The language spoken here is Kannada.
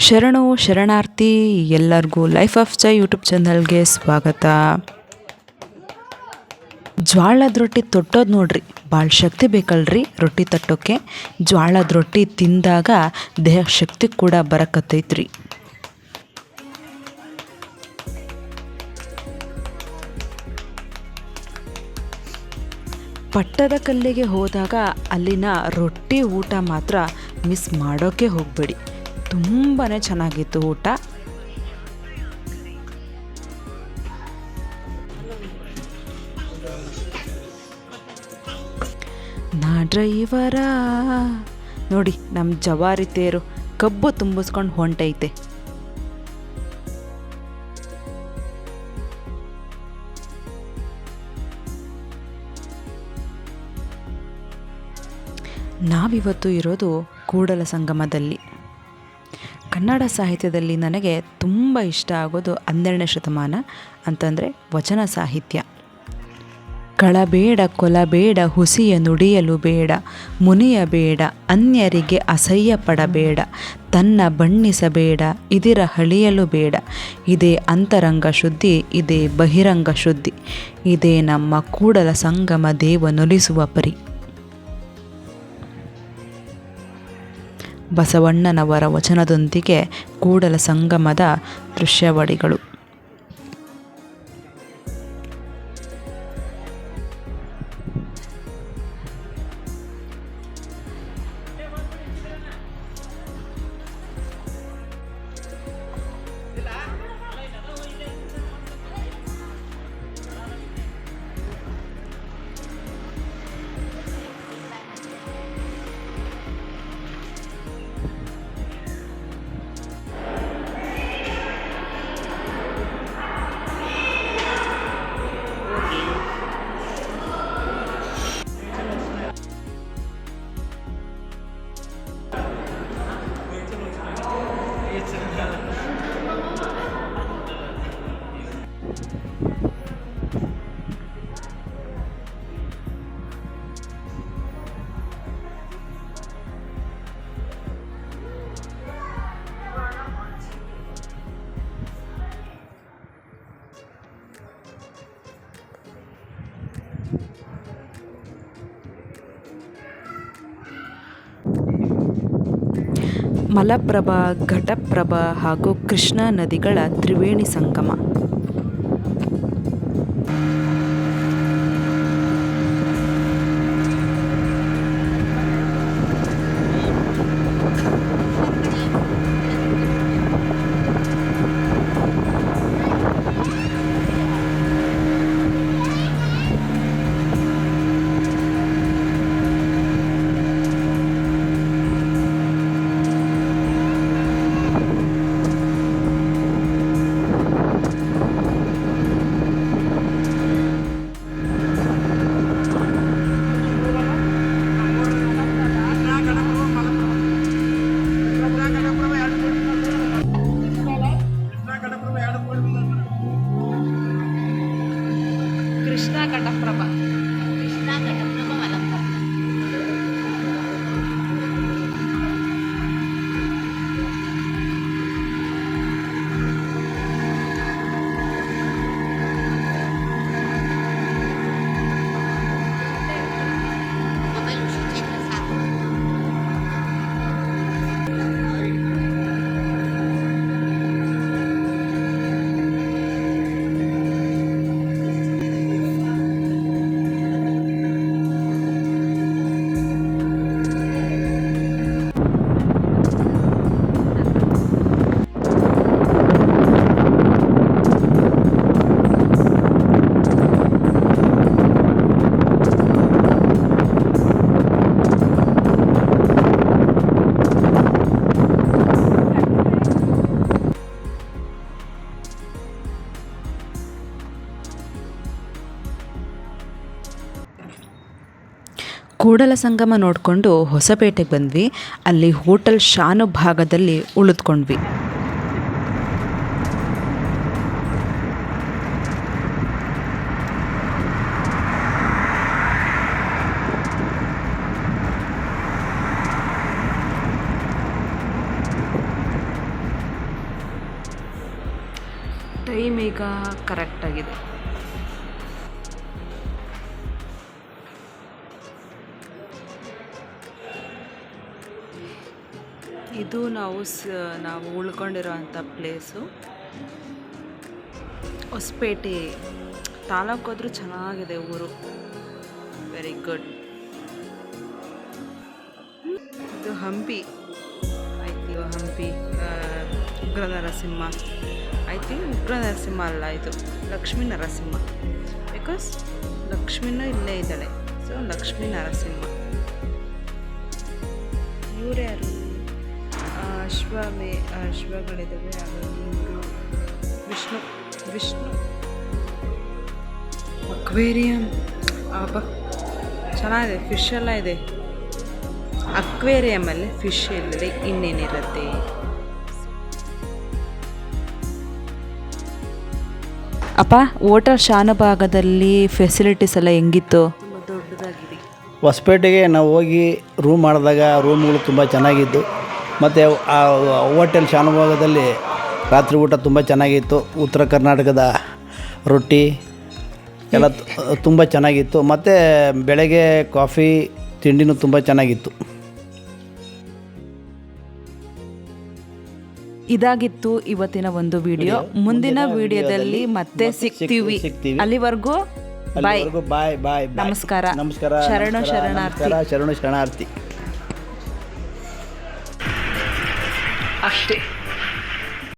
ಶರಣು ಶರಣಾರ್ಥಿ ಎಲ್ಲರಿಗೂ ಲೈಫ್ ಆಫ್ ಜೈ ಯೂಟ್ಯೂಬ್ ಚಾನಲ್ಗೆ ಸ್ವಾಗತ. ಜ್ವಾಳದ ರೊಟ್ಟಿ ತೊಟ್ಟೋದು ನೋಡ್ರಿ, ಭಾಳ ಶಕ್ತಿ ಬೇಕಲ್ರಿ ರೊಟ್ಟಿ ತಟ್ಟೋಕ್ಕೆ. ಜ್ವಾಳದ ರೊಟ್ಟಿ ತಿಂದಾಗ ದೇಹಕ್ಕೆ ಶಕ್ತಿ ಕೂಡ ಬರಕತ್ತೈತ್ರಿ. ಪಟ್ಟದ ಕಲ್ಲಿಗೆ ಹೋದಾಗ ಅಲ್ಲಿನ ರೊಟ್ಟಿ ಊಟ ಮಾತ್ರ ಮಿಸ್ ಮಾಡೋಕ್ಕೆ ಹೋಗಬೇಡಿ. ತುಂಬಾ ಚೆನ್ನಾಗಿತ್ತು ಊಟ. ನಾ ಡ್ರೈವರ ನೋಡಿ, ನಮ್ಮ ಜವಾರಿ ತೇರು ಕಬ್ಬು ತುಂಬಿಸ್ಕೊಂಡು ಹೊಂಟೈತೆ. ನಾವಿವತ್ತು ಇರೋದು ಕೂಡಲ ಸಂಗಮದಲ್ಲಿ. ಕನ್ನಡ ಸಾಹಿತ್ಯದಲ್ಲಿ ನನಗೆ ತುಂಬ ಇಷ್ಟ ಆಗೋದು 12ನೇ ಶತಮಾನ ಅಂತಂದರೆ ವಚನ ಸಾಹಿತ್ಯ. ಕಳಬೇಡ ಕೊಲಬೇಡ ಹುಸಿಯ ನುಡಿಯಲು ಬೇಡ, ಮುನಿಯಬೇಡ ಅನ್ಯರಿಗೆ ಅಸಹ್ಯ ಪಡಬೇಡ, ತನ್ನ ಬಣ್ಣಿಸಬೇಡ ಇದಿರ ಹಳಿಯಲು ಬೇಡ, ಇದೇ ಅಂತರಂಗ ಶುದ್ಧಿ ಇದೇ ಬಹಿರಂಗ ಶುದ್ಧಿ, ಇದೇ ನಮ್ಮ ಕೂಡಲ ಸಂಗಮ ದೇವನೊಲಿಸುವ ಪರಿ. ಬಸವಣ್ಣನವರ ವಚನದೊಂದಿಗೆ ಕೂಡಲ ಸಂಗಮದ ದೃಶ್ಯಾವಳಿಗಳು. ಮಲಪ್ರಭಾ, ಘಟಪ್ರಭಾ ಹಾಗೂ ಕೃಷ್ಣಾ ನದಿಗಳ ತ್ರಿವೇಣಿ ಸಂಗಮ. ಕೃಷ್ಣಾ ಘಟಪ್ರಭಾ, ಕೂಡಲ ಸಂಗಮ ನೋಡಿಕೊಂಡು ಹೊಸಪೇಟೆಗೆ ಬಂದ್ವಿ. ಅಲ್ಲಿ ಹೋಟೆಲ್ ಶಾನು ಭಾಗದಲ್ಲಿ ಉಳಿದುಕೊಂಡ್ವಿ. ಟೈಮ್ ಈಗ ಕರೆಕ್ಟಾಗಿದೆ. ಇದು ನಾವು ಉಳ್ಕೊಂಡಿರೋಂಥ ಪ್ಲೇಸು ಹೊಸಪೇಟೆ ತಾಲೂಕು. ಹೋದ್ರೂ ಚೆನ್ನಾಗಿದೆ ಊರು, ವೆರಿ ಗುಡ್. ಇದು ಹಂಪಿ ಆಯ್ತು. ಹಂಪಿ ಉಗ್ರ ನರಸಿಂಹ ಉಗ್ರ ನರಸಿಂಹ ಅಲ್ಲ, ಇದು ಲಕ್ಷ್ಮೀ ನರಸಿಂಹ. ಬಿಕಾಸ್ ಲಕ್ಷ್ಮಿನೂ ಇಲ್ಲೇ ಇದ್ದಾಳೆ, ಸೊ ಲಕ್ಷ್ಮೀ ನರಸಿಂಹ. ಇವ್ರು ಯಾರು? ಅಶ್ವಗಳಿದ್ದಾವೆ. ಇವರು ವಿಷ್ಣು ಅಕ್ವೇರಿಯಂ. ಚೆನ್ನಾಗಿದೆ, ಫಿಶ್ ಎಲ್ಲ ಇದೆ. ಅಕ್ವೇರಿಯಮಲ್ಲಿ ಫಿಶ್ ಇಲ್ಲದೆ ಇನ್ನೇನಿರುತ್ತೆ? ಅಪ್ಪ, ಹೋಟೆಲ್ ಶಾನಭಾಗದಲ್ಲಿ ಫೆಸಿಲಿಟೀಸ್ ಎಲ್ಲ ಹೆಂಗಿತ್ತು? ತುಂಬ ದೊಡ್ಡದಾಗಿದೆ. ಹೊಸಪೇಟೆಗೆ ನಾವು ಹೋಗಿ ರೂಮ್ ಮಾಡಿದಾಗ ರೂಮ್ಗಳು ತುಂಬ ಚೆನ್ನಾಗಿದ್ದು, ಮತ್ತು ಆ ಹೋಟೆಲ್ ಶಾನಭಾಗದಲ್ಲಿ ರಾತ್ರಿ ಊಟ ತುಂಬ ಚೆನ್ನಾಗಿತ್ತು. ಉತ್ತರ ಕರ್ನಾಟಕದ ರೊಟ್ಟಿ ಎಲ್ಲ ತುಂಬ ಚೆನ್ನಾಗಿತ್ತು, ಮತ್ತು ಬೆಳಗ್ಗೆ ಕಾಫಿ ತಿಂಡಿನೂ ತುಂಬ ಚೆನ್ನಾಗಿತ್ತು. ಇದಾಗಿತ್ತು ಇವತ್ತಿನ ಒಂದು ವಿಡಿಯೋ. ಮುಂದಿನ ವಿಡಿಯೋದಲ್ಲಿ ಮತ್ತೆ ಸಿಗ್ತೀವಿ. ಅಲ್ಲಿವರೆಗೂ ಬಾಯ್ ಬಾಯ್ ಬಾಯ್. ನಮಸ್ಕಾರ. ನಮಸ್ಕಾರ. ಶರಣು ಶರಣಾರ್ಥಿ. ಅಷ್ಟೇ.